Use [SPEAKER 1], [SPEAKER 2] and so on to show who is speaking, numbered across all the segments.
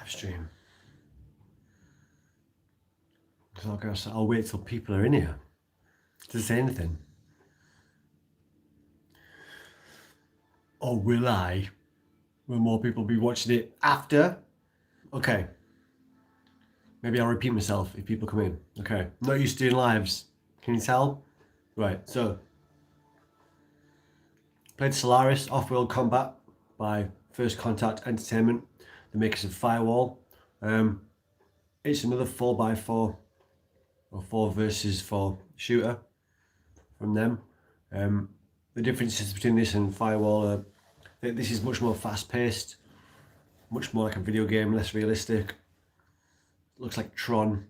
[SPEAKER 1] live stream. So I'll wait till people are in here to say anything. Or will I? Will more people be watching it after? Okay. Maybe I'll repeat myself if people come in. Okay. Not used to doing lives. Can you tell? Right, so played Solaris Offworld Combat by First Contact Entertainment, the makers of Firewall. It's another 4x4 or 4 versus 4 shooter from them. The differences between this and Firewall are that this is much more fast-paced, much more like a video game, less realistic. Looks like Tron.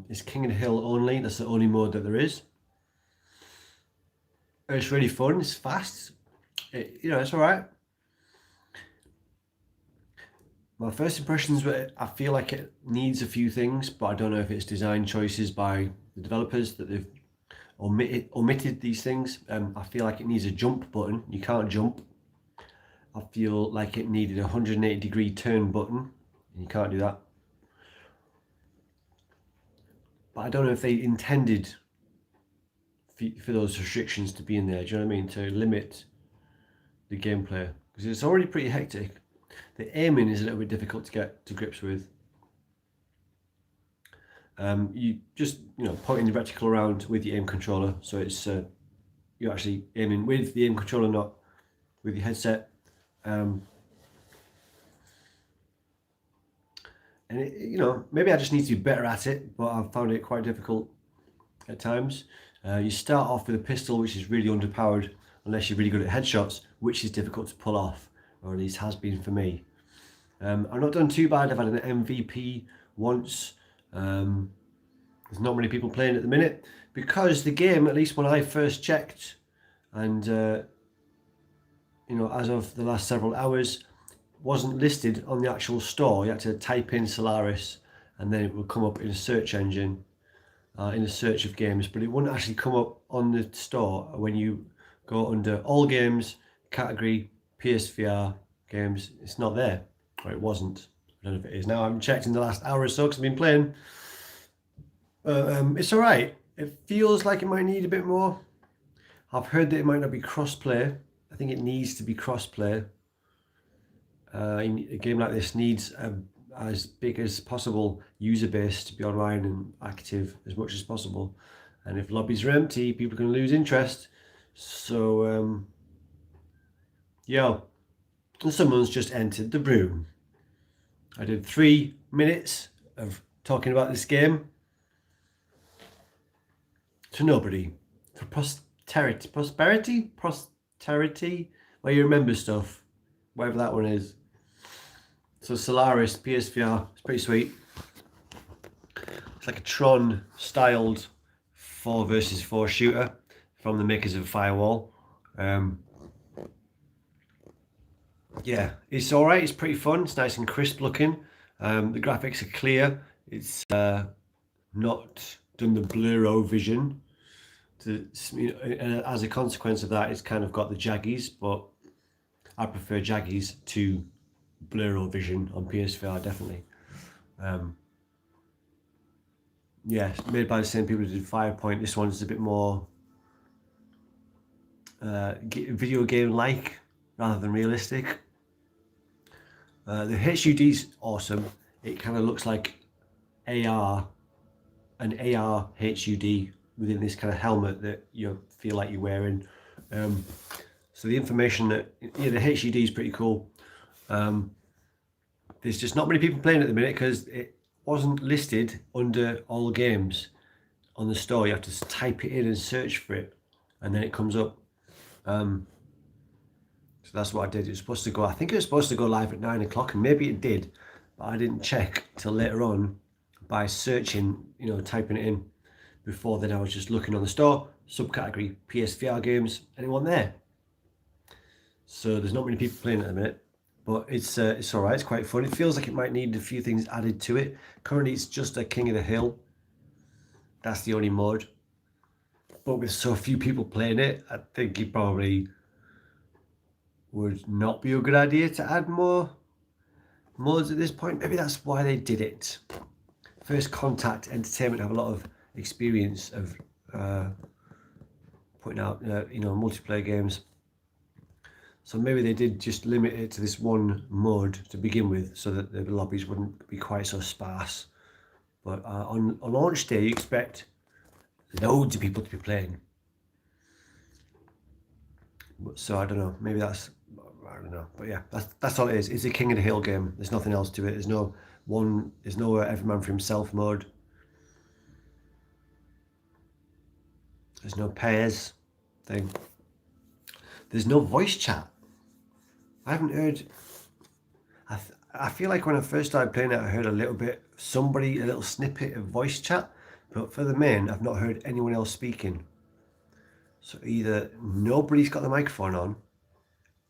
[SPEAKER 1] It's King of the Hill only. That's the only mode that there is. It's really fun. It's fast. It's all right. My first impressions were I feel like it needs a few things, but I don't know if it's design choices by the developers that they've omitted these things. I feel like it needs a jump button. You can't jump. I feel like it needed a 180-degree turn button, and you can't do that. But I don't know if they intended for those restrictions to be in there. Do you know what I mean? To limit the gameplay, because it's already pretty hectic. The aiming is a little bit difficult to get to grips with. You just pointing the reticle around with your aim controller, so it's you're actually aiming with the aim controller, not with your headset. And maybe I just need to be better at it, but I've found it quite difficult at times. You start off with a pistol, which is really underpowered unless you're really good at headshots, which is difficult to pull off, or at least has been for me. I've not done too bad. I've had an MVP once. There's not many people playing at the minute because the game, at least when I first checked, and as of the last several hours, wasn't listed on the actual store. You had to type in Solaris and then it would come up in a search engine, in a search of games, but it wouldn't actually come up on the store when you go under all games, category PSVR games. It's not there, or it wasn't. I don't know if it is now. I haven't checked in the last hour or so because I've been playing. It's all right. It feels like it might need a bit more. I've heard that it might not be cross-play. I think it needs to be cross-play. A game like this needs as big as possible user base to be online and active as much as possible. And if lobbies are empty, people can lose interest. So, and someone's just entered the room. I did 3 minutes of talking about this game to nobody. For posterity, where you remember stuff, whatever that one is. So Solaris PSVR, it's pretty sweet. It's like a Tron styled 4 versus 4 shooter from the makers of Firewall. Yeah, it's all right. It's pretty fun. It's nice and crisp looking. The graphics are clear. It's not done the blurro vision. And as a consequence of that, it's kind of got the jaggies, but I prefer jaggies to blurro vision on PSVR, definitely. Yeah, it's made by the same people who did Firepoint. This one's a bit more video game-like rather than realistic. The HUD's awesome. It kind of looks like an AR HUD within this kind of helmet that you feel like you're wearing. So the information that the HUD is pretty cool. There's just not many people playing at the minute because it wasn't listed under all games on the store. You have to type it in and search for it, and then it comes up. So that's what I did. It was supposed to go, I think it was supposed to go live at 9 o'clock, and maybe it did, but I didn't check till later on by searching, typing it in. Before then I was just looking on the store, subcategory PSVR games, and it wasn't there. So there's not many people playing at the minute, but it's all right. It's quite fun. It feels like it might need a few things added to it. Currently it's just a King of the Hill. That's the only mode. But with so few people playing it, I think it probably would not be a good idea to add more modes at this point. Maybe that's why they did it. First Contact Entertainment have a lot of experience of putting out multiplayer games, so maybe they did just limit it to this one mode to begin with, so that the lobbies wouldn't be quite so sparse. But on launch day, you expect loads of people to be playing. So I don't know. Maybe I don't know. But yeah, that's all it is. It's a King of the Hill game. There's nothing else to it. There's no every man for himself mode. There's no pairs thing. There's no voice chat. I haven't heard. I feel like when I first started playing it, I heard a little snippet of voice chat, but for the main, I've not heard anyone else speaking. So either nobody's got the microphone on,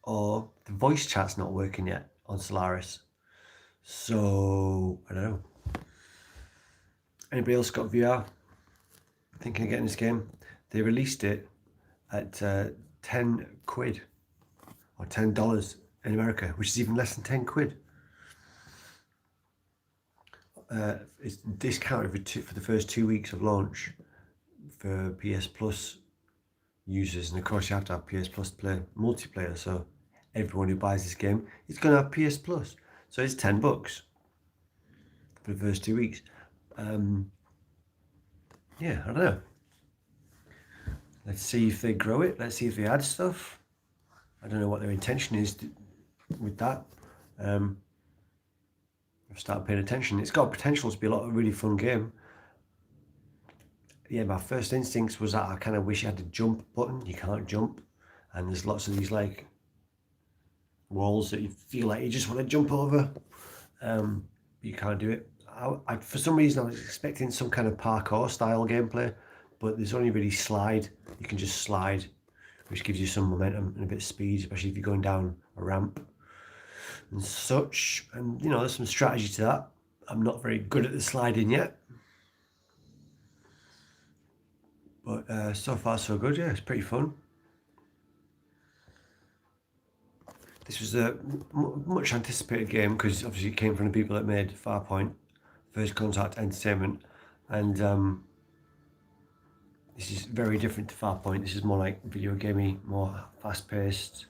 [SPEAKER 1] or the voice chat's not working yet on Solaris. So I don't know. Anybody else got VR? Thinking of getting this game? They released it at 10 quid or $10 in America, which is even less than 10 quid. It's discounted for the first 2 weeks of launch for PS Plus users, and of course you have to have PS Plus to play multiplayer, so everyone who buys this game is going to have PS Plus. So it's $10 for the first 2 weeks. Yeah, I don't know. Let's see if they grow it. Let's see if they add stuff. I don't know what their intention is with that. I've started paying attention. It's got potential to be a really fun game. Yeah, my first instincts was that I kind of wish you had the jump button. You can't jump, and there's lots of these like walls that you feel like you just want to jump over. You can't do it. For some reason, I was expecting some kind of parkour style gameplay, but there's only really slide. You can just slide, which gives you some momentum and a bit of speed, especially if you're going down a ramp and such. And there's some strategy to that. I'm not very good at the sliding yet, but so far so good. Yeah, it's pretty fun. This was a much anticipated game because obviously it came from the people that made Farpoint, First Contact Entertainment, and this is very different to Farpoint. This is more like video gamey, more fast-paced,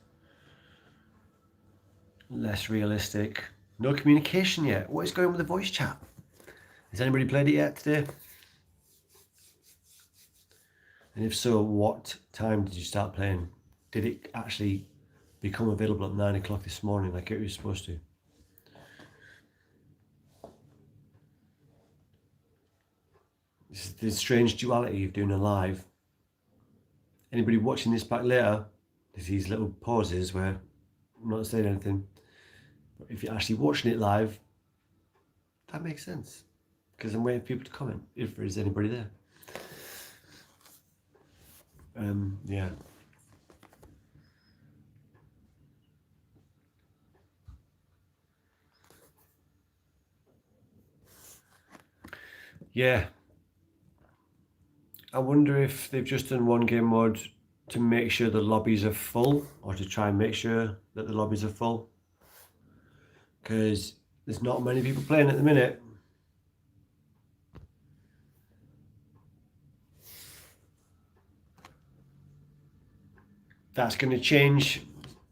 [SPEAKER 1] less realistic. No communication yet. What is going on with the voice chat? Has anybody played it yet today? And if so, what time did you start playing? Did it actually become available at 9 o'clock this morning like it was supposed to? This is the strange duality of doing a live. Anybody watching this back later, there's these little pauses where I'm not saying anything. But if you're actually watching it live, that makes sense. Because I'm waiting for people to comment, if there is anybody there. Yeah. Yeah. I wonder if they've just done one game mode to make sure the lobbies are full, or to try and make sure that the lobbies are full. Because there's not many people playing at the minute. That's going to change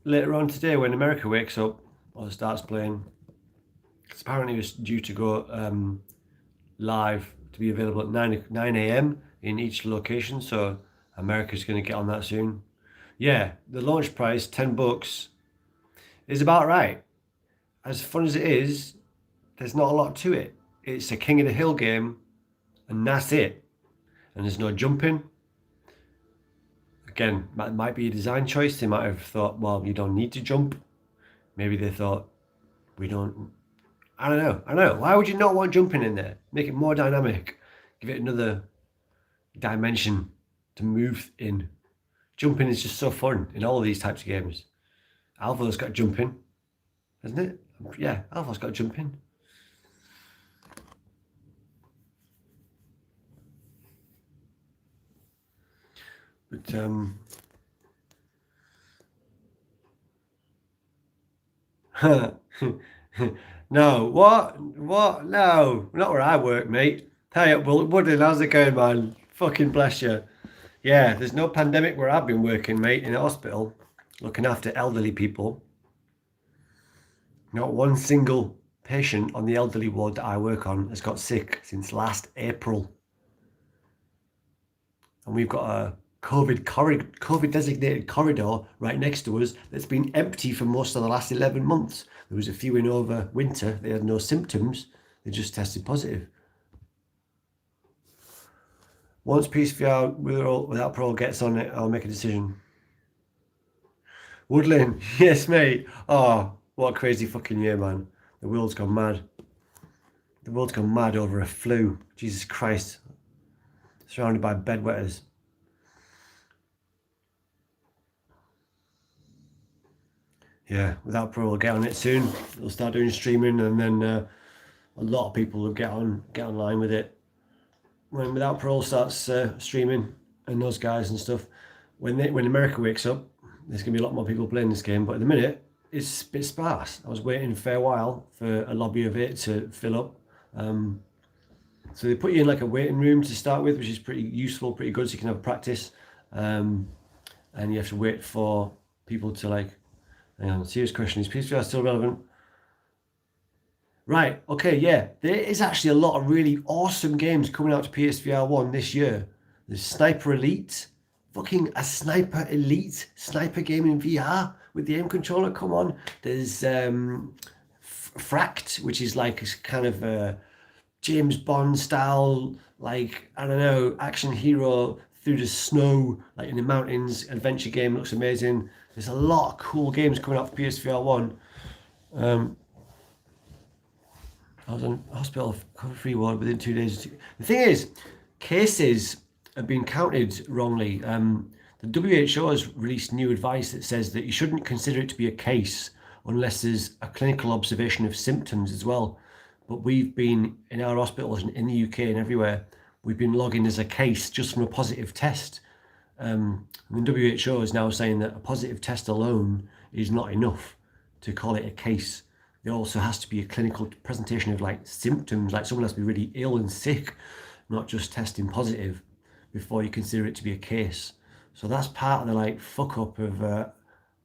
[SPEAKER 1] later on today when America wakes up or starts playing. Because apparently it's due to go live to be available at 9 a.m. in each location, so America's going to get on that soon. Yeah, the launch price, $10, is about right. As fun as it is, there's not a lot to it. It's a King of the Hill game, and that's it. And there's no jumping. Again, that might be a design choice. They might have thought, well, you don't need to jump. Maybe they thought, we don't... I don't know. Why would you not want jumping in there? Make it more dynamic. Give it another dimension to move in. Jumping is just so fun in all of these types of games. Alpha's got jumping, hasn't it? Yeah, Alpha's got jumping. But No, what? What? No, not where I work, mate. Hey, well, Woodland, how's it going, man? Fucking bless you. Yeah, there's no pandemic where I've been working, mate, in a hospital, looking after elderly people. Not one single patient on the elderly ward that I work on has got sick since last April. And we've got a COVID designated corridor right next to us that's been empty for most of the last 11 months. There was a few in over winter. They had no symptoms. They just tested positive. Once PSVR without parole gets on it, I'll make a decision. Woodland, yes, mate. Oh, what a crazy fucking year, man. The world's gone mad. The world's gone mad over a flu. Jesus Christ. Surrounded by bedwetters. Yeah, without parole, will get on it soon. They'll start doing streaming, and then a lot of people will get online with it. When Without Parole starts streaming, and those guys and stuff, when America wakes up, there's gonna be a lot more people playing this game. But at the minute, it's a bit sparse. I was waiting a fair while for a lobby of it to fill up. So they put you in like a waiting room to start with, which is pretty useful, pretty good, so you can have practice. And you have to wait for people to like. Hang on, serious question: is PSVR still relevant? Right, okay, yeah. There is actually a lot of really awesome games coming out to PSVR 1 this year. There's Sniper Elite, fucking a Sniper Elite sniper game in VR with the aim controller, come on. There's Fracked, which is like a kind of a James Bond style, like, I don't know, action hero through the snow, like in the mountains, adventure game, looks amazing. There's a lot of cool games coming out for PSVR 1. I was in hospital free ward within 2 days. The thing is, cases have been counted wrongly. The WHO has released new advice that says that you shouldn't consider it to be a case unless there's a clinical observation of symptoms as well. But we've been, in our hospitals and in the UK and everywhere, we've been logging as a case just from a positive test. The WHO is now saying that a positive test alone is not enough to call it a case. There also has to be a clinical presentation of like symptoms, like someone has to be really ill and sick, not just testing positive before you consider it to be a case. So that's part of the like fuck up of the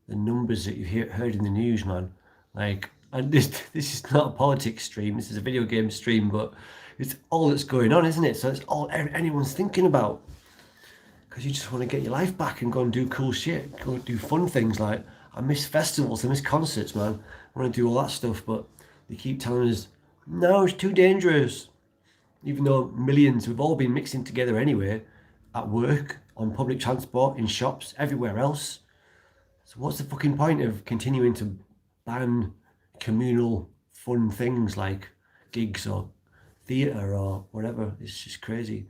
[SPEAKER 1] numbers that you've heard in the news, man. Like, and this is not a politics stream, this is a video game stream, but it's all that's going on, isn't it? So it's all anyone's thinking about, because you just want to get your life back and go and do cool shit, go do fun things. Like, I miss festivals, I miss concerts, man. I want to do all that stuff, but they keep telling us, no, it's too dangerous. Even though millions, we've all been mixing together anyway, at work, on public transport, in shops, everywhere else. So what's the fucking point of continuing to ban communal fun things like gigs or theatre or whatever? It's just crazy.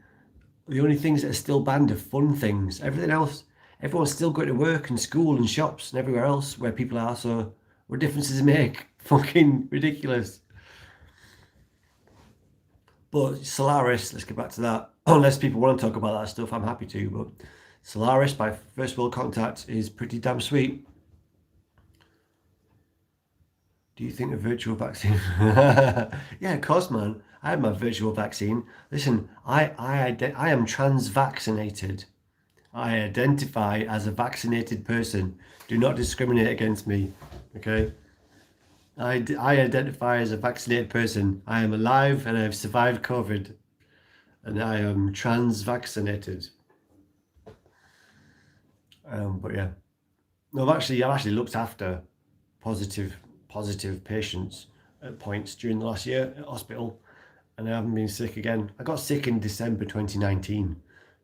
[SPEAKER 1] The only things that are still banned are fun things. Everything else, everyone's still going to work and school and shops and everywhere else where people are. So what difference does it make? Fucking ridiculous. But Solaris, let's get back to that. Unless people want to talk about that stuff, I'm happy to. But Solaris by First World Contact is pretty damn sweet. Do you think a virtual vaccine? Yeah, of course, man. I had my virtual vaccine. Listen, I am trans-vaccinated. I identify as a vaccinated person. Do not discriminate against me, okay? I identify as a vaccinated person. I am alive and I have survived COVID. And I am trans-vaccinated. But yeah. No, I've actually looked after positive patients at points during the last year at hospital, and I haven't been sick again. I got sick in December 2019,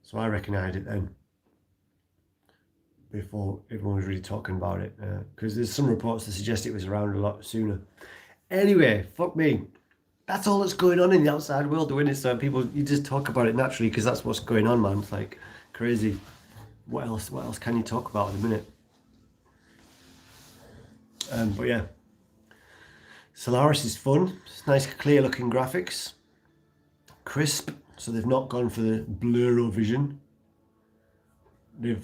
[SPEAKER 1] so I reckon I had it then, before everyone was really talking about it, because there's some reports that suggest it was around a lot sooner. Anyway, fuck me. That's all that's going on in the outside world, doing it. So people, you just talk about it naturally because that's what's going on, man. It's like crazy. What else can you talk about in a minute? But yeah, Solaris is fun. It's nice, clear looking graphics, crisp. So they've not gone for the blurro vision. They've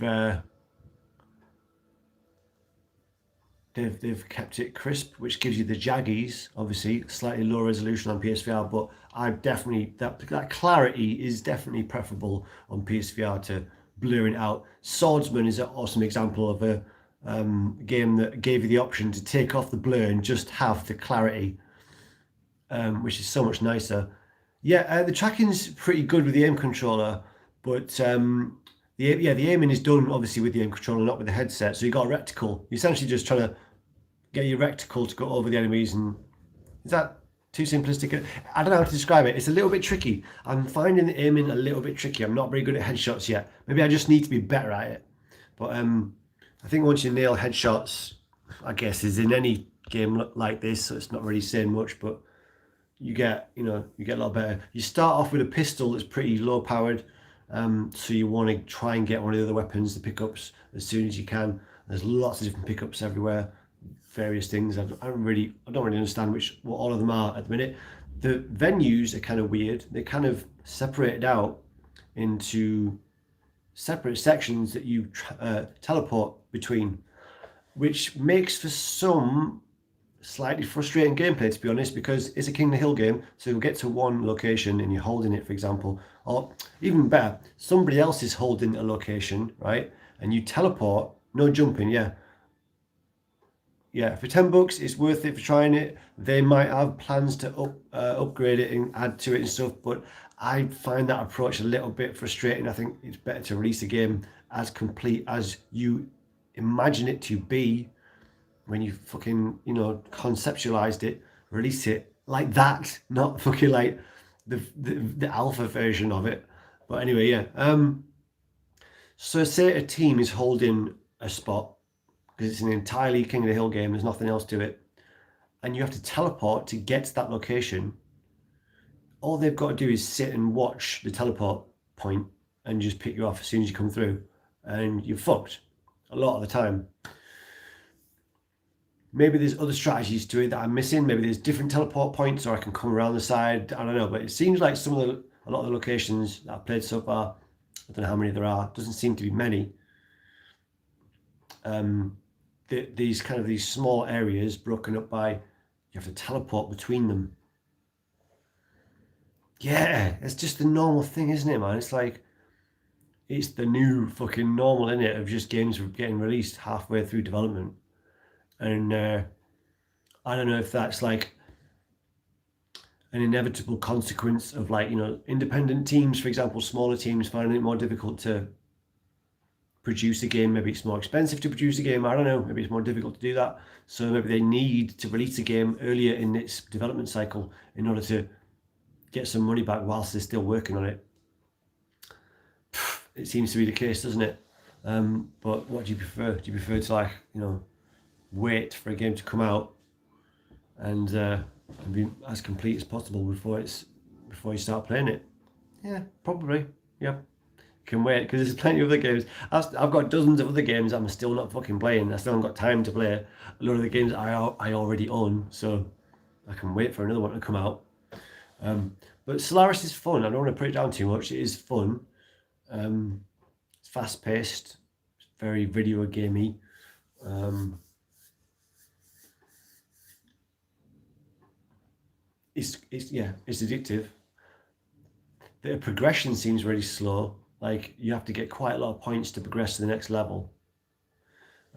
[SPEAKER 1] they've kept it crisp, which gives you the jaggies, obviously slightly lower resolution on PSVR, but I definitely that clarity is definitely preferable on PSVR to blurring out. Swordsman is an awesome example of a game that gave you the option to take off the blur and just have the clarity, which is so much nicer. Yeah, the tracking's pretty good with the aim controller, but the aiming is done obviously with the aim controller, not with the headset. So you got a reticle. You're essentially just trying to get your reticle to go over the enemies, and is that too simplistic? I don't know how to describe it. It's a little bit tricky. I'm finding the aiming a little bit tricky. I'm not very good at headshots yet. Maybe I just need to be better at it. But I think once you nail headshots, I guess is in any game like this, so it's not really saying much, but you get a lot better. You start off with a pistol that's pretty low powered, so you want to try and get one of the other weapons, the pickups, as soon as you can. There's lots of different pickups everywhere, various things. I don't really understand what all of them are at the minute. The venues are kind of weird. They're kind of separated out into separate sections that you teleport between, which makes for some slightly frustrating gameplay, to be honest, because it's a King of the Hill game, so you'll get to one location and you're holding it, for example, or even better, somebody else is holding a location, right? And you teleport, no jumping, yeah, for $10 it's worth it for trying it. They might have plans to upgrade it and add to it and stuff, but I find that approach a little bit frustrating. I think it's better to release a game as complete as you imagine it to be when you fucking conceptualized it. Release it like that, not fucking like the alpha version of it. But anyway, yeah, so say a team is holding a spot because it's an entirely King of the Hill game, there's nothing else to it, and you have to teleport to get to that location. All they've got to do is sit and watch the teleport point and just pick you off as soon as you come through, and you're fucked a lot of the time. Maybe there's other strategies to it that I'm missing. Maybe there's different teleport points, or I can come around the side. I don't know, but it seems like a lot of the locations that I've played so far, I don't know how many there are, doesn't seem to be many. These small areas broken up by, you have to teleport between them. Yeah, it's just the normal thing, isn't it, man? It's like, it's the new fucking normal, isn't it, of just games getting released halfway through development. And I don't know if that's like an inevitable consequence of, like, independent teams, for example, smaller teams finding it more difficult to produce a game. Maybe it's more expensive to produce a game, I don't know, maybe it's more difficult to do that, so maybe they need to release a game earlier in its development cycle in order to get some money back whilst they're still working on it. It seems to be the case, doesn't it? But what do you prefer? Do you prefer to, like, wait for a game to come out and be as complete as possible before you start playing it? Yeah, probably. Yeah, can wait, because there's plenty of other games. I've got dozens of other games I'm still not fucking playing. I still haven't got time to play a lot of the games I already own, so I can wait for another one to come out. But Solaris is fun. I don't want to put it down too much. It is fun. It's fast paced. It's very video gamey. It's addictive. The progression seems really slow. Like, you have to get quite a lot of points to progress to the next level,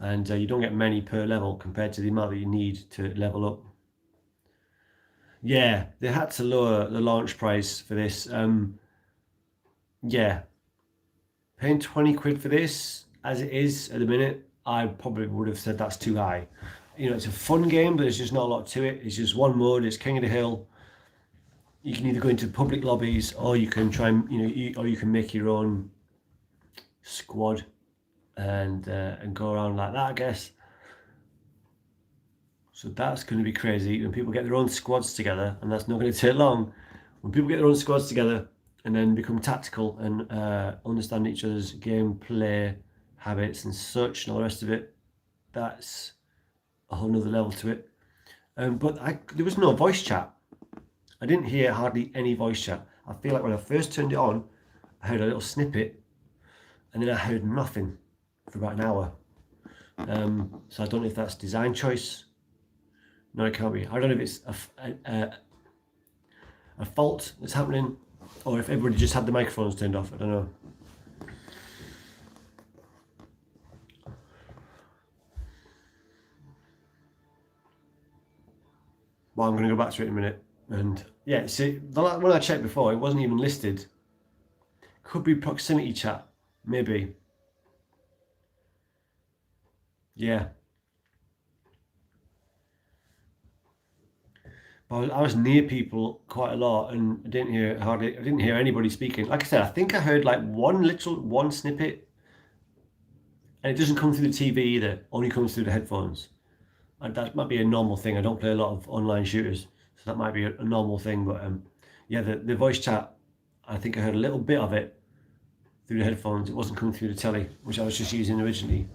[SPEAKER 1] and you don't get many per level compared to the amount that you need to level up. Yeah, they had to lower the launch price for this. Yeah, paying 20 quid for this as it is at the minute, I probably would have said that's too high. It's a fun game, but there's just not a lot to it. It's just one mode. It's King of the Hill. You can either go into public lobbies, or you can try and or you can make your own squad and go around like that, I guess. So that's going to be crazy when people get their own squads together, and that's not going to take long. When people get their own squads together and then become tactical and understand each other's gameplay habits and such and all the rest of it, that's a whole nother level to it. But there was no voice chat. I didn't hear hardly any voice chat. I feel like when I first turned it on, I heard a little snippet, and then I heard nothing for about an hour. So I don't know if that's design choice. No, it can't be. I don't know if it's a fault that's happening, or if everybody just had the microphones turned off. I don't know. Well, I'm going to go back to it in a minute. And yeah, see, when I checked before, it wasn't even listed. Could be proximity chat, maybe. Yeah. But I was near people quite a lot, and I didn't hear anybody speaking. Like I said, I think I heard like one snippet, and it doesn't come through the TV either. Only comes through the headphones. And that might be a normal thing. I don't play a lot of online shooters, so that might be a normal thing. But yeah, the voice chat, I think I heard a little bit of it through the headphones. It wasn't coming through the telly, which I was just using originally,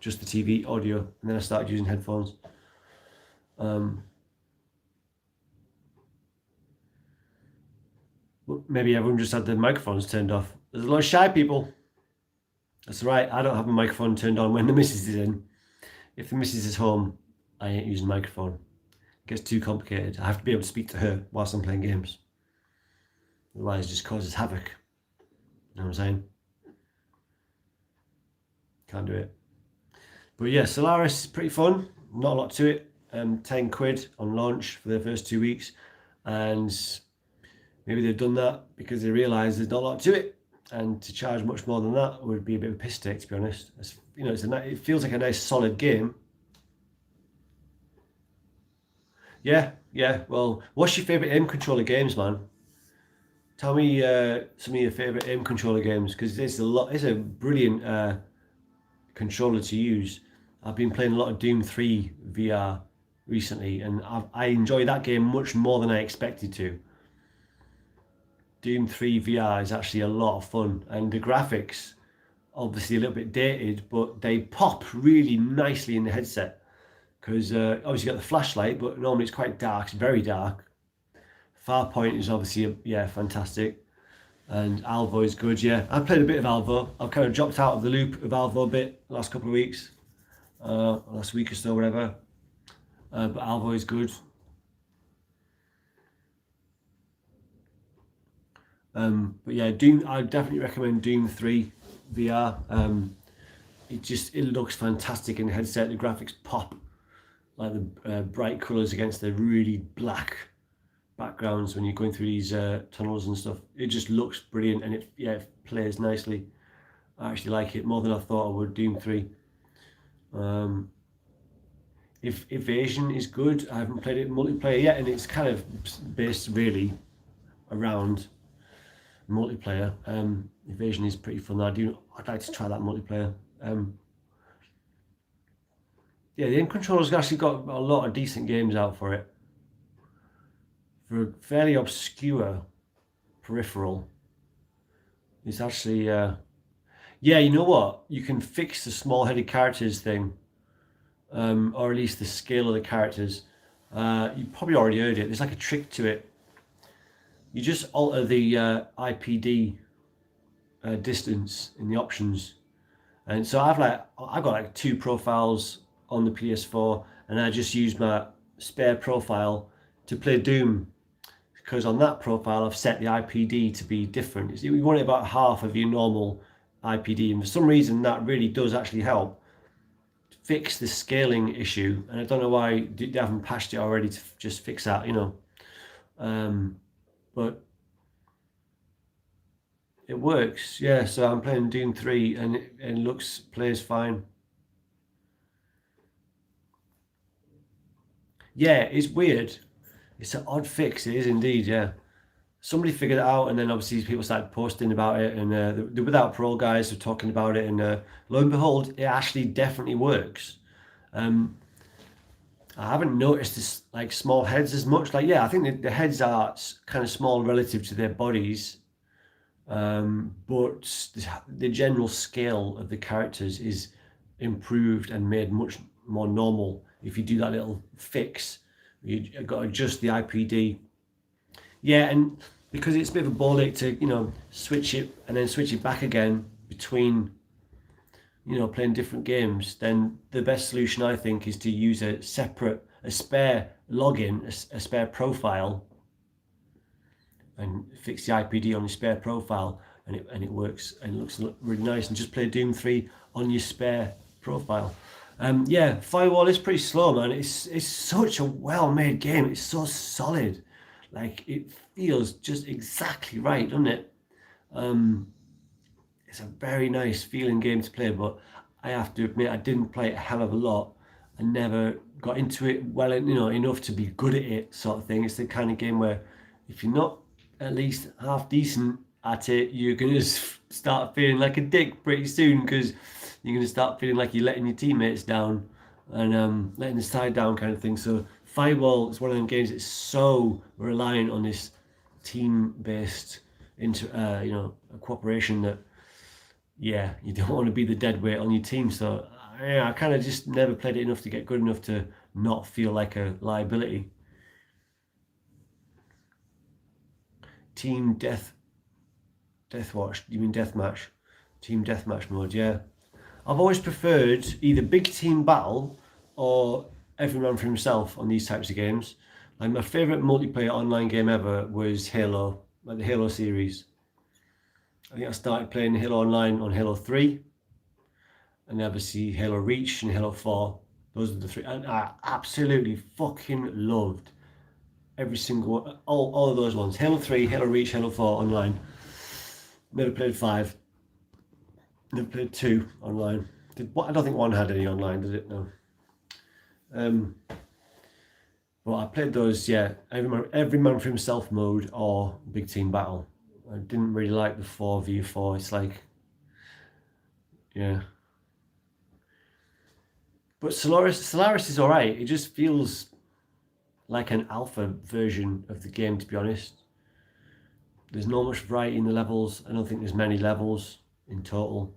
[SPEAKER 1] just the TV audio, and then I started using headphones. Maybe everyone just had their microphones turned off. There's a lot of shy people. That's right, I don't have my microphone turned on when the missus is in. If the missus is home, I ain't using the microphone. It gets too complicated. I have to be able to speak to her whilst I'm playing games. Otherwise it just causes havoc. You know what I'm saying? Can't do it. But yeah, Solaris is pretty fun. Not a lot to it. 10 quid on launch for the first 2 weeks. And maybe they've done that because they realise there's not a lot to it, and to charge much more than that would be a bit of a piss take, to be honest. It feels like a nice solid game. Yeah. Well, what's your favourite aim controller games, man? Tell me some of your favourite aim controller games, because it's a brilliant controller to use. I've been playing a lot of Doom 3 VR recently, and I enjoy that game much more than I expected to. Doom 3 VR is actually a lot of fun, and the graphics, obviously a little bit dated, but they pop really nicely in the headset, because obviously you got the flashlight, but normally it's quite dark. It's very dark. Farpoint is obviously fantastic, and Alvo is good. Yeah, I've played a bit of Alvo. I've kind of dropped out of the loop of Alvo a bit the last couple of weeks, last week or so, whatever. But Alvo is good. But yeah, Doom. I definitely recommend Doom 3 VR. It looks fantastic in the headset. The graphics pop, like the bright colours against the really black backgrounds when you're going through these tunnels and stuff. It just looks brilliant, and it plays nicely. I actually like it more than I thought I would. Doom 3. If Evasion is good, I haven't played it in multiplayer yet, and it's kind of based really around multiplayer. Evasion is pretty fun. I'd like to try that multiplayer. Yeah, the aim controller's actually got a lot of decent games out for it. For a fairly obscure peripheral, it's actually yeah, you know what? You can fix the small-headed characters thing, or at least the scale of the characters. You probably already heard it. There's like a trick to it. You just alter the IPD distance in the options, and so I've got like 2 profiles on the PS4, and I just use my spare profile to play Doom, because on that profile I've set the IPD to be different. You want it about half of your normal IPD, and for some reason that really does actually help fix the scaling issue, and I don't know why they haven't patched it already to just fix that, but it works. Yeah, so I'm playing Doom 3 and it plays fine. Yeah, it's weird. It's an odd fix. It is indeed, yeah. Somebody figured it out, and then obviously people started posting about it, and the Without Parole guys were talking about it, and lo and behold, it actually definitely works. I haven't noticed this like small heads as much. Like, yeah, I think the heads are kind of small relative to their bodies, but the general scale of the characters is improved and made much more normal if you do that little fix. You've got to adjust the IPD. Yeah, and because it's a bit of a ball ache to switch it and then switch it back again between you know, playing different games, then the best solution I think is to use a spare login, a spare profile, and fix the IPD on your spare profile, and it works and it looks really nice. And just play Doom 3 on your spare profile. Yeah, Firewall is pretty slow, man. It's such a well-made game. It's so solid. Like, it feels just exactly right, doesn't it? It's a very nice feeling game to play, but I have to admit I didn't play it a hell of a lot. I never got into it well, you know, enough to be good at it, sort of thing. It's the kind of game where if you're not at least half decent at it, you're gonna start feeling like a dick pretty soon, because you're gonna start feeling like you're letting your teammates down and letting the side down, kind of thing. So Firewall is one of them games that's so reliant on this team-based you know, cooperation that, yeah, you don't want to be the dead weight on your team. So yeah, I kind of just never played it enough to get good enough to not feel like a liability. Team Deathwatch, you mean Deathmatch? Team Deathmatch mode, yeah. I've always preferred either big team battle or every man for himself on these types of games. Like, my favourite multiplayer online game ever was Halo, like the Halo series. I think I started playing Halo Online on Halo 3, and obviously Halo Reach and Halo 4. Those are the three, and I absolutely fucking loved every single one, all of those ones. Halo 3, Halo Reach, Halo 4 online. Never played 5. Never played 2 online. I don't think 1 had any online, did it? No. Well, I played those, yeah, every man for himself mode or big team battle. I didn't really like the 4v4. It's like, yeah. But Solaris is alright. It just feels like an alpha version of the game, to be honest. There's not much variety in the levels. I don't think there's many levels in total.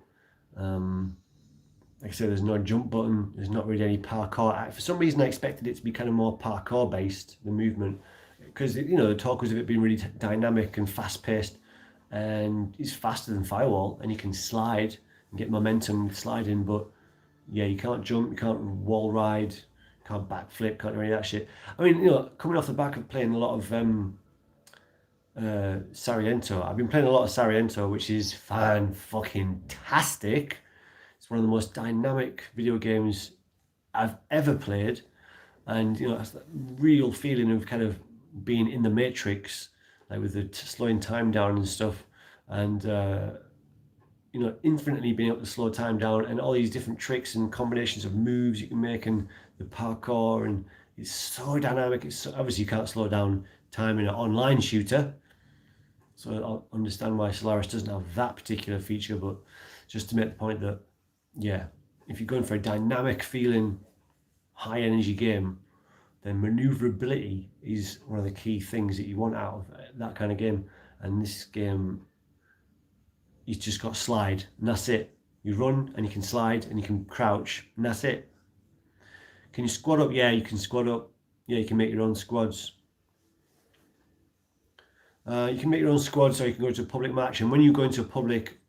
[SPEAKER 1] Like I said, there's no jump button. There's not really any parkour. For some reason, I expected it to be kind of more parkour based, the movement, because, you know, the talk was of it being really dynamic and fast paced, and it's faster than Firewall, and you can slide and get momentum sliding. But yeah, you can't jump, you can't wall ride, can't backflip, can't do any of that shit. I mean, you know, coming off the back of playing a lot of Sariento, I've been playing a lot of Sariento, which is fan-fucking-tastic. It's one of the most dynamic video games I've ever played, and, you know, that's that real feeling of kind of being in the Matrix, like with the slowing time down and stuff, and you know, infinitely being able to slow time down, and all these different tricks and combinations of moves you can make, and the parkour, and it's so dynamic. It's so, obviously you can't slow down time in an online shooter, so I'll understand why Solaris doesn't have that particular feature. But just to make the point that, yeah, if you're going for a dynamic feeling, high energy game, then maneuverability is one of the key things that you want out of that kind of game. And this game, you've just got slide, and that's it. You run, and you can slide, and you can crouch, and that's it. Can you squad up? Yeah, you can squad up. Yeah, you can make your own squads. You can make your own squad, so you can go to a public match. And when you go into a public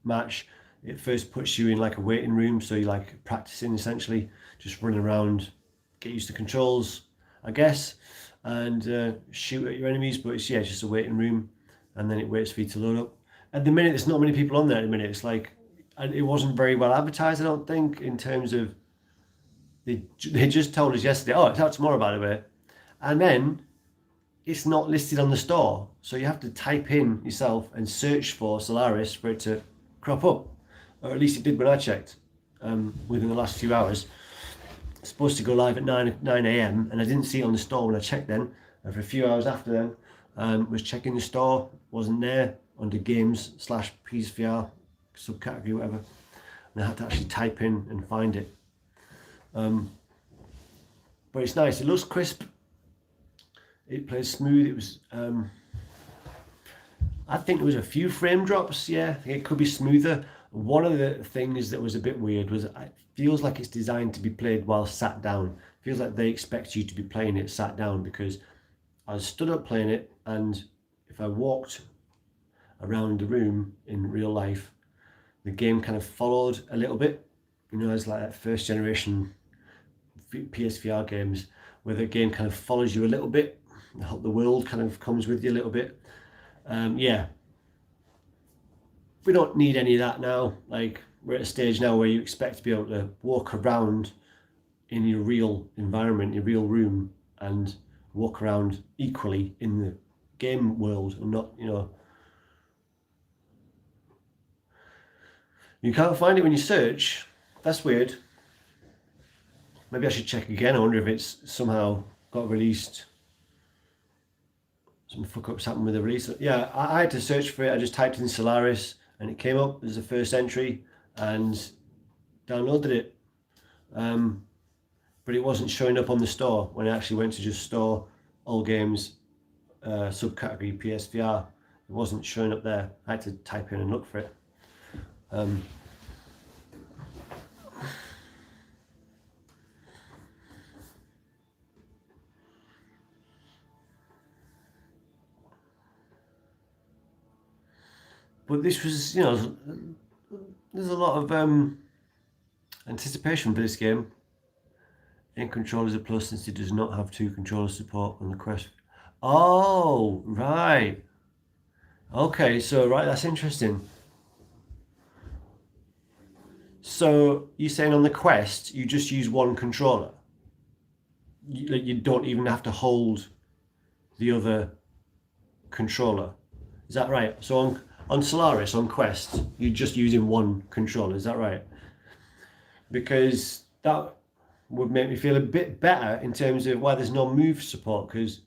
[SPEAKER 1] match, it first puts you in like a waiting room, so you're like practicing, essentially, just running around, get used to controls, I guess, and shoot at your enemies. But it's just a waiting room, and then it waits for you to load up. At the minute, there's not many people on there. At the minute, it's like, and it wasn't very well advertised, I don't think, in terms of, they just told us yesterday, oh, it's out tomorrow, by the way, and then it's not listed on the store, so you have to type in yourself and search for Solaris for it to crop up, or at least it did when I checked, within the last few hours. It's supposed to go live at 9 a.m. and I didn't see it on the store when I checked then, and for a few hours after then, was checking the store, wasn't there, under games / PSVR subcategory, whatever, and I had to actually type in and find it. But it's nice, it looks crisp, it plays smooth. It was, I think there was a few frame drops, yeah, I think it could be smoother. One of the things that was a bit weird was, it feels like it's designed to be played while sat down. It feels like they expect you to be playing it sat down, because I stood up playing it, and if I walked around the room in real life, the game kind of followed a little bit, you know, as like that first generation PSVR games, where the game kind of follows you a little bit, the world kind of comes with you a little bit. Yeah, we don't need any of that now. Like, we're at a stage now where you expect to be able to walk around in your real environment, your real room, and walk around equally in the game world, and not, you know, you can't find it when you search. That's weird. Maybe I should check again. I wonder if it's somehow got released. Some fuck ups happened with the release. Yeah, I had to search for it. I just typed in Solaris and it came up as the first entry and downloaded it. But it wasn't showing up on the store when I actually went to just store all games, subcategory PSVR. It wasn't showing up there. I had to type in and look for it. But this was, you know, there's a lot of anticipation for this game. In control is a plus since it does not have 2 controller support on the Quest. Oh, right. Okay, so right, that's interesting. So you're saying on the Quest you just use one controller? You don't even have to hold the other controller. Is that right? So on Solaris, on Quest, you're just using one controller. Is that right? Because that would make me feel a bit better in terms of why there's no move support, because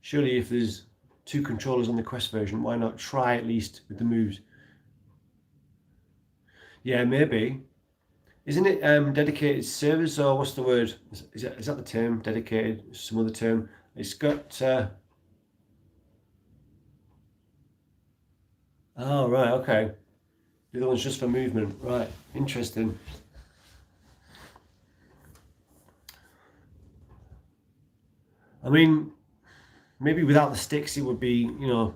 [SPEAKER 1] surely if there's 2 controllers on the Quest version, why not try at least with the moves? Yeah, maybe. Isn't it dedicated servers, or what's the word? Is that the term? Dedicated? Some other term? It's got... Oh, right, okay. The other one's just for movement. Right, interesting. I mean, maybe without the sticks it would be, you know,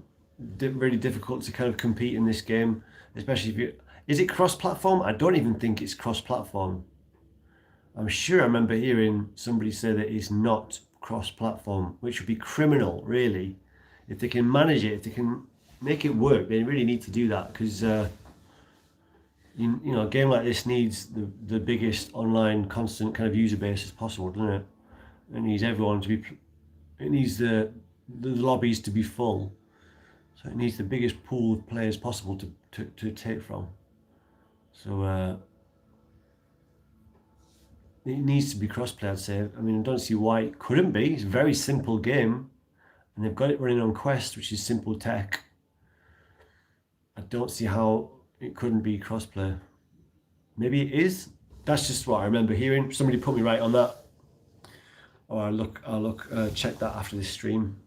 [SPEAKER 1] really difficult to kind of compete in this game, especially if you... Is it cross-platform? I don't even think it's cross-platform. I'm sure I remember hearing somebody say that it's not cross-platform, which would be criminal, really. If they can manage it, if they can make it work, they really need to do that, because you know, a game like this needs the biggest online constant kind of user base as possible, doesn't it? It needs everyone to be... It needs the lobbies to be full. So it needs the biggest pool of players possible to take from. So it needs to be crossplay, I'd say. I mean, I don't see why it couldn't be. It's a very simple game, and they've got it running on Quest, which is simple tech. I don't see how it couldn't be crossplay. Maybe it is. That's just what I remember hearing. Somebody put me right on that. Or I'll check that after this stream.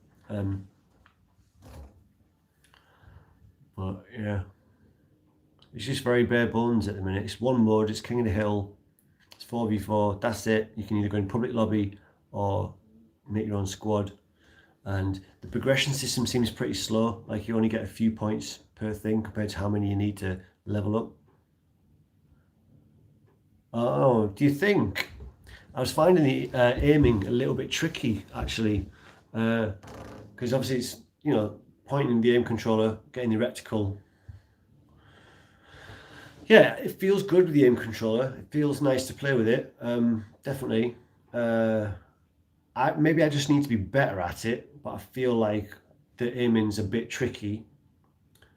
[SPEAKER 1] But yeah, it's just very bare bones at the minute. It's one mode, it's King of the Hill, it's 4v4, that's it. You can either go in public lobby or make your own squad. And the progression system seems pretty slow, like you only get a few points per thing compared to how many you need to level up. Oh, do you think? I was finding the aiming a little bit tricky, actually, because obviously it's, you know, pointing the aim controller, getting the reticle. Yeah, it feels good with the aim controller. It feels nice to play with it, definitely. Maybe I just need to be better at it, but I feel like the aiming's a bit tricky,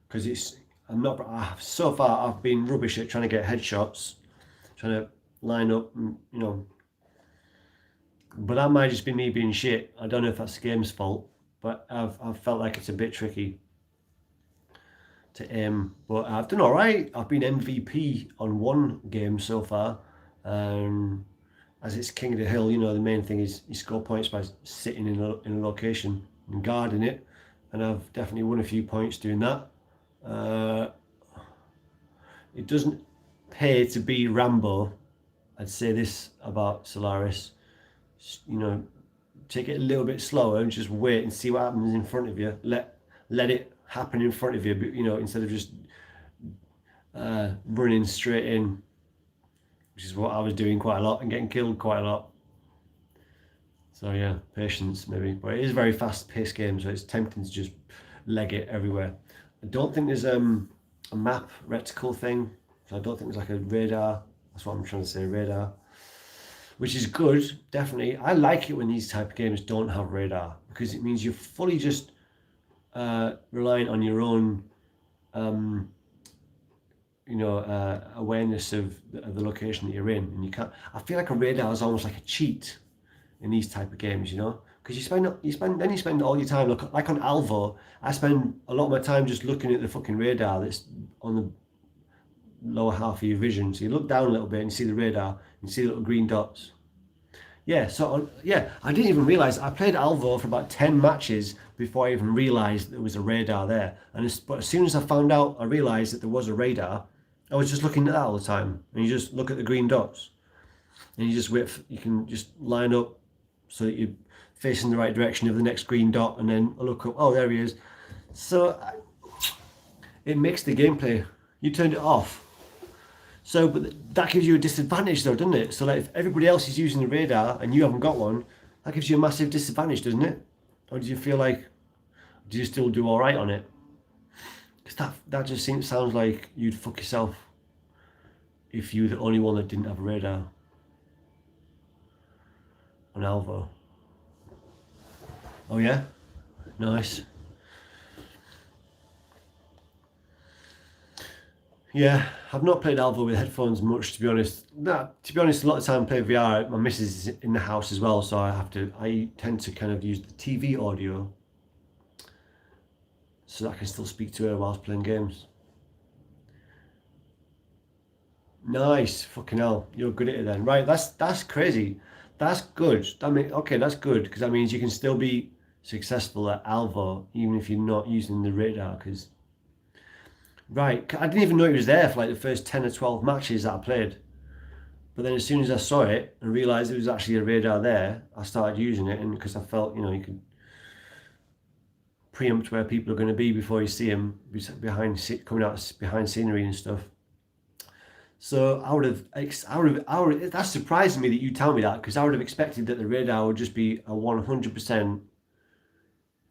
[SPEAKER 1] because so far I've been rubbish at trying to get headshots, trying to line up, and, you know, but that might just be me being shit. I don't know if that's the game's fault, but I've felt like it's a bit tricky to aim. But I've done all right. I've been MVP on one game so far. As it's King of the Hill, you know, the main thing is you score points by sitting in a location and guarding it. And I've definitely won a few points doing that. It doesn't pay to be Rambo. I'd say this about Solaris. You know, take it a little bit slower and just wait and see what happens in front of you. Let it happen in front of you, you know, instead of just running straight in, which is what I was doing quite a lot and getting killed quite a lot. So yeah, patience maybe, but it is a very fast-paced game, so it's tempting to just leg it everywhere. I don't think there's a map reticle thing, so I don't think there's like a radar. That's what I'm trying to say, radar, which is good, definitely. I like it when these type of games don't have radar, because it means you're fully just relying on your own awareness of the location that you're in, and you can't. I feel like a radar is almost like a cheat in these type of games, because you spend all your time like on Alvo. I spend a lot of my time just looking at the fucking radar that's on the lower half of your vision. So you look down a little bit and you see the radar, and you see the little green dots. Yeah, I didn't even realize I played Alvo for about 10 matches before I even realized there was a radar there. But as soon as I realized that there was a radar, I was just looking at that all the time. And you just look at the green dots, and you just you can just line up so that you're facing the right direction of the next green dot, and then look up, oh, there he is. So it makes the gameplay. You turned it off. So, but that gives you a disadvantage though, doesn't it? So like if everybody else is using the radar and you haven't got one, that gives you a massive disadvantage, doesn't it? Or do you feel like, do you still do all right on it? Because that just sounds like you'd fuck yourself if you were the only one that didn't have a radar on Alvo. Oh yeah? Nice. Yeah, I've not played Alvo with headphones much, to be honest. No, to be honest, a lot of time I play VR, my missus is in the house as well, so I tend to kind of use the TV audio so that I can still speak to her whilst playing games. Nice, fucking hell, you're good at it then. Right, that's crazy. That's good. Okay, that's good, because that means you can still be successful at Alvo even if you're not using the radar, because right, I didn't even know it was there for like the first 10 or 12 matches that I played. But then as soon as I saw it and realised there was actually a radar there, I started using it, and because I felt, you could preempt where people are going to be before you see them coming out behind scenery and stuff. So that's surprising me that you tell me that, because I would have expected that the radar would just be a 100%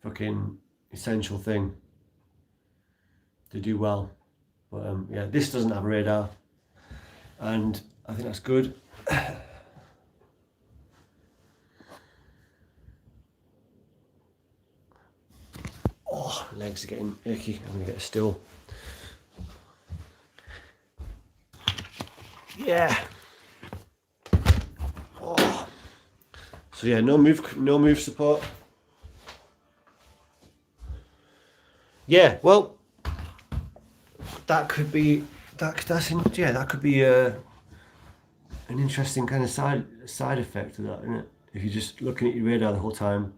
[SPEAKER 1] fucking essential thing to do well. But yeah, this doesn't have a radar, and I think that's good. Oh, legs are getting icky. I'm gonna get a stool. Yeah. Oh. So yeah, no move support. Yeah, well, that could be that could be an interesting kind of side effect of that, isn't it? If you're just looking at your radar the whole time,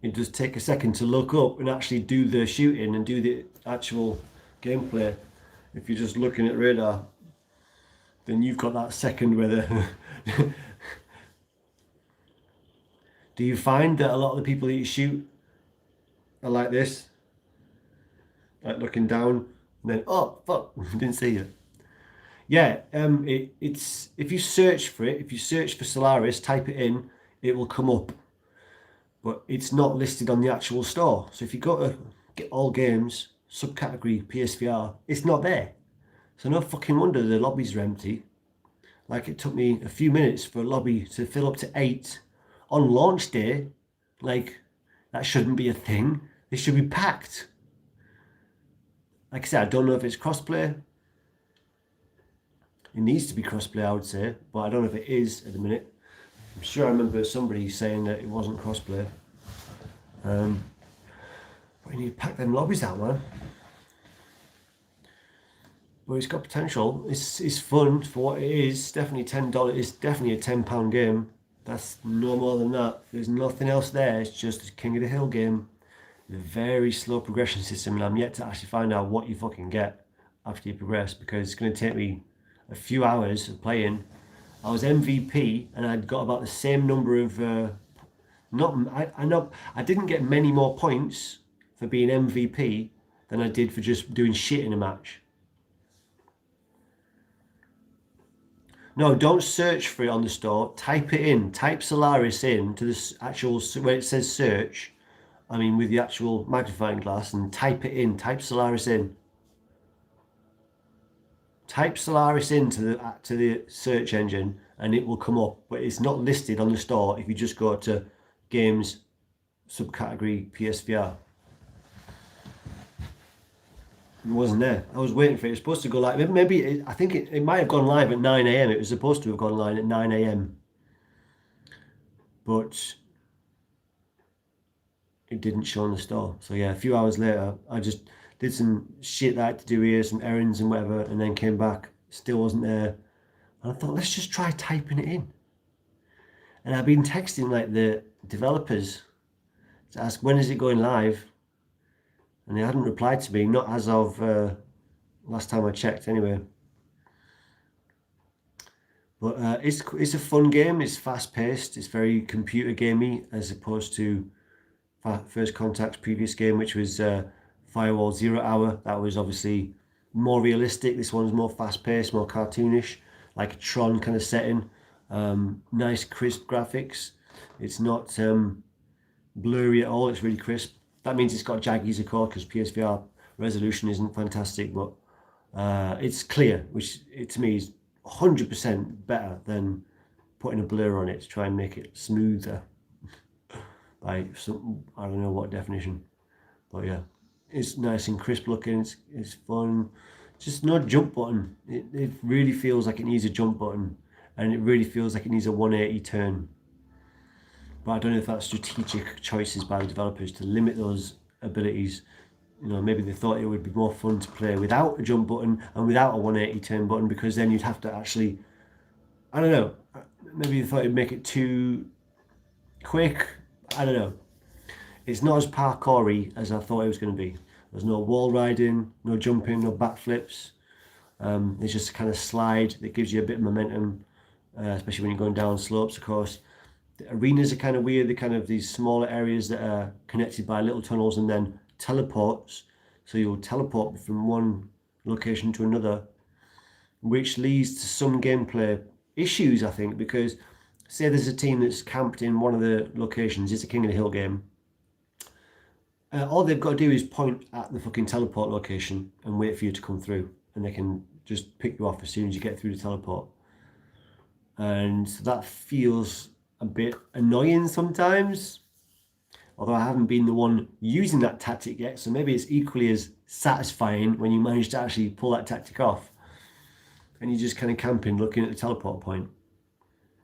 [SPEAKER 1] it does take a second to look up and actually do the shooting and do the actual gameplay. If you're just looking at radar, then you've got that second where the do you find that a lot of the people that you shoot are like this? Like looking down and then, oh fuck, didn't see you. Yeah, it's if you search for Solaris, type it in, it will come up. But it's not listed on the actual store. So if you go to get all games, subcategory PSVR, it's not there. So no fucking wonder the lobbies are empty. Like it took me a few minutes for a lobby to fill up to 8 on launch day. Like that shouldn't be a thing. They should be packed. Like I said, I don't know if it's crossplay. It needs to be crossplay, I would say, but I don't know if it is at the minute. I'm sure I remember somebody saying that it wasn't crossplay. But you need to pack them lobbies out, man. But it's got potential. It's fun for what it is. It's definitely $10. It's definitely a £10 game. That's no more than that. There's nothing else there. It's just a King of the Hill game. A very slow progression system, and I'm yet to actually find out what you fucking get after you progress, because it's going to take me a few hours of playing. I was MVP and I'd got about the same number of I didn't get many more points for being MVP than I did for just doing shit in a match. No, don't search for it on the store. Type it in. Type Solaris in to the actual where it says search. I mean, with the actual magnifying glass, and type it in. Type Solaris in. Type Solaris into the search engine, and it will come up. But it's not listed on the store if you just go to games subcategory PSVR. It wasn't there. I was waiting for it. It was supposed to go live. Maybe I think it might have gone live at 9 a.m. It was supposed to have gone live at 9 a.m. But it didn't show on the store. So yeah, a few hours later, I just did some shit that I had to do here, some errands and whatever, and then came back. Still wasn't there. And I thought, let's just try typing it in. And I've been texting like the developers to ask when is it going live, and they hadn't replied to me, not as of last time I checked anyway. But it's a fun game. It's fast paced. It's very computer gamey as opposed to First Contact's previous game, which was Firewall 0 Hour. That was obviously more realistic. This one's more fast paced, more cartoonish, like a Tron kind of setting. Nice crisp graphics. It's not blurry at all. It's really crisp. That means it's got jaggies, of course, because PSVR resolution isn't fantastic, but it's clear, which to me is 100% better than putting a blur on it to try and make it smoother by some, I don't know what definition, but yeah, it's nice and crisp looking. It's fun. Just no jump button. It really feels like it needs a jump button, and it really feels like it needs a 180 turn. But I don't know if that's strategic choices by the developers to limit those abilities. You know, maybe they thought it would be more fun to play without a jump button and without a 180 turn button, because then you'd have to actually, I don't know, maybe they thought it'd make it too quick. I don't know. It's not as parkoury as I thought it was going to be. There's no wall riding, no jumping, no backflips. It's just a kind of slide that gives you a bit of momentum, especially when you're going down slopes, of course. The arenas are kind of weird. They're kind of these smaller areas that are connected by little tunnels and then teleports. So you'll teleport from one location to another, which leads to some gameplay issues, I think, because say there's a team that's camped in one of the locations. It's a King of the Hill game. All they've got to do is point at the fucking teleport location and wait for you to come through, and they can just pick you off as soon as you get through the teleport. And that feels a bit annoying sometimes, although I haven't been the one using that tactic yet, so maybe it's equally as satisfying when you manage to actually pull that tactic off and you're just kind of camping looking at the teleport point.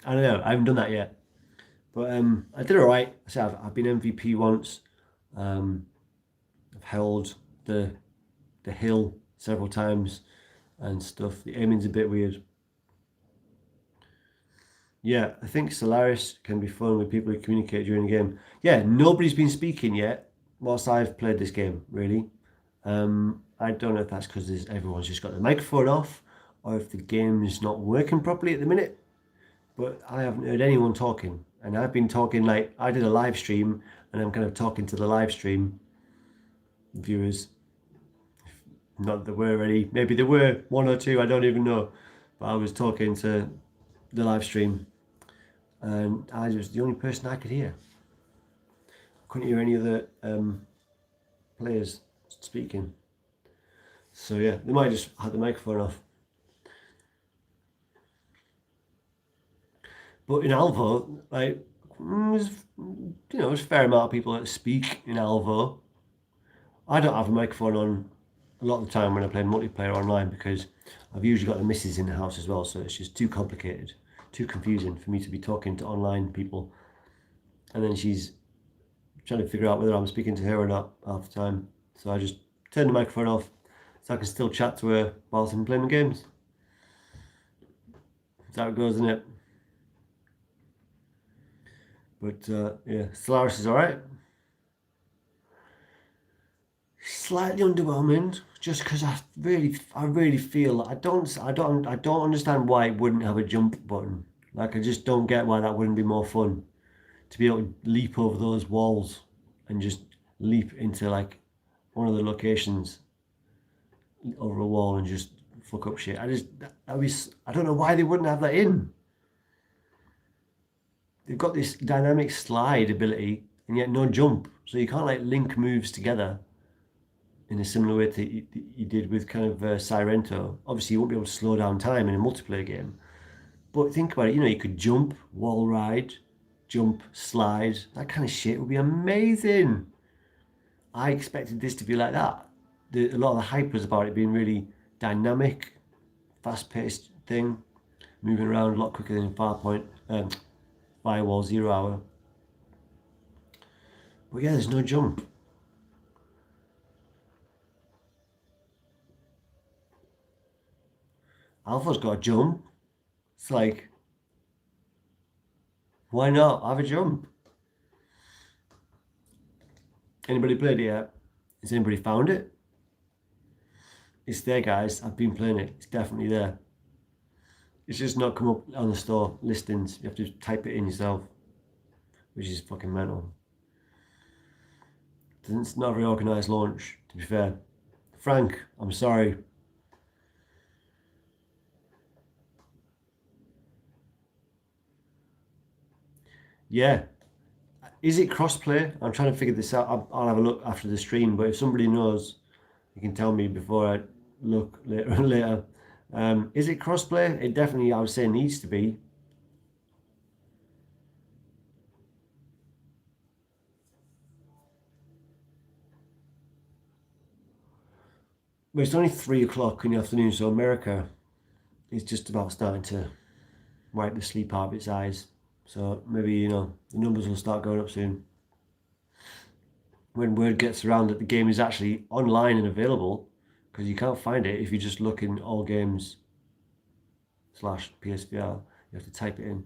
[SPEAKER 1] I don't know, I haven't done that yet, but I did alright. So I've been MVP once. I've held the hill several times and stuff. The aiming's a bit weird. Yeah, I think Solaris can be fun with people who communicate during the game. Yeah, nobody's been speaking yet whilst I've played this game, really. I don't know if that's because everyone's just got the microphone off or if the game is not working properly at the minute, but I haven't heard anyone talking. And I've been talking, like, I did a live stream and I'm kind of talking to the live stream viewers. Not that there were any, maybe there were one or two, I don't even know. But I was talking to the live stream and I was the only person I could hear. I couldn't hear any other players speaking. So yeah, they might just have the microphone off. But in Alvo, like, there's a fair amount of people that speak in Alvo. I don't have a microphone on a lot of the time when I play multiplayer online because I've usually got the missus in the house as well, so it's just too complicated, too confusing for me to be talking to online people. And then she's trying to figure out whether I'm speaking to her or not half the time. So I just turn the microphone off so I can still chat to her whilst I'm playing the games. That's how it goes, isn't it? But yeah, Solaris is alright. Slightly underwhelming, just because I really feel I don't understand why it wouldn't have a jump button. Like, I just don't get why that wouldn't be more fun to be able to leap over those walls and just leap into like one of the locations over a wall and just fuck up shit. I don't know why they wouldn't have that in. They've got this dynamic slide ability and yet no jump, so you can't like link moves together in a similar way that you did with kind of Sirento. Obviously, you won't be able to slow down time in a multiplayer game, but think about it. You could jump, wall ride, jump, slide. That kind of shit would be amazing. I expected this to be like that. A lot of the hype was about it being really dynamic, fast-paced thing, moving around a lot quicker than Firewall 0 Hour. But yeah, there's no jump. Alpha's got a jump. It's like, why not have a jump? Anybody played it yet? Has anybody found it? It's there, guys. I've been playing it. It's definitely there. It's just not come up on the store listings. You have to type it in yourself, which is fucking mental. It's not a very organised launch, to be fair. Frank, I'm sorry. Yeah. Is it crossplay? I'm trying to figure this out. I'll have a look after the stream, but if somebody knows, you can tell me before I look later. Is it crossplay? It definitely, I would say, needs to be. But it's only 3 o'clock in the afternoon, so America is just about starting to wipe the sleep out of its eyes. So maybe, the numbers will start going up soon. When word gets around that the game is actually online and available, because you can't find it if you just look in all games /PSVR, you have to type it in.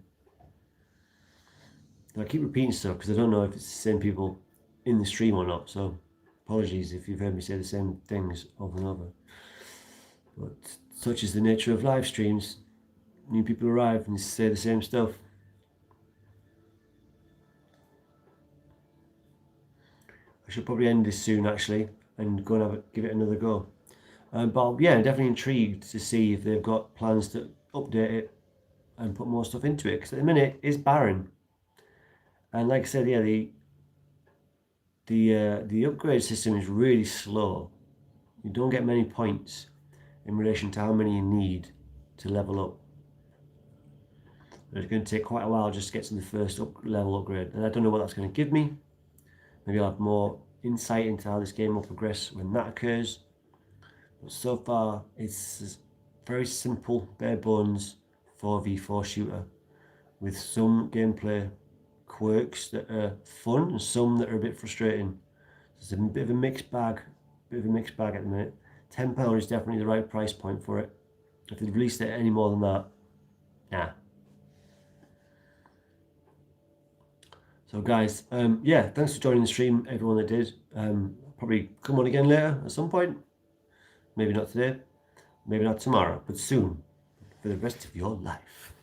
[SPEAKER 1] And I keep repeating stuff because I don't know if it's the same people in the stream or not, so apologies if you've heard me say the same things over and over. But such is the nature of live streams. New people arrive and say the same stuff. I should probably end this soon, actually, and go and give it another go. But yeah, I'm definitely intrigued to see if they've got plans to update it and put more stuff into it, because at the minute it's barren. And like I said, yeah, the upgrade system is really slow. You don't get many points in relation to how many you need to level up. It's going to take quite a while just to get to the first level upgrade, and I don't know what that's going to give me. Maybe I'll have more insight into how this game will progress when that occurs. But so far, it's a very simple, bare bones 4v4 shooter with some gameplay quirks that are fun and some that are a bit frustrating. It's a bit of a mixed bag, at the minute. £10 is definitely the right price point for it. If they'd released it any more than that, nah. So guys, yeah, thanks for joining the stream, everyone that did. Probably come on again later at some point. Maybe not today, maybe not tomorrow, but soon, for the rest of your life.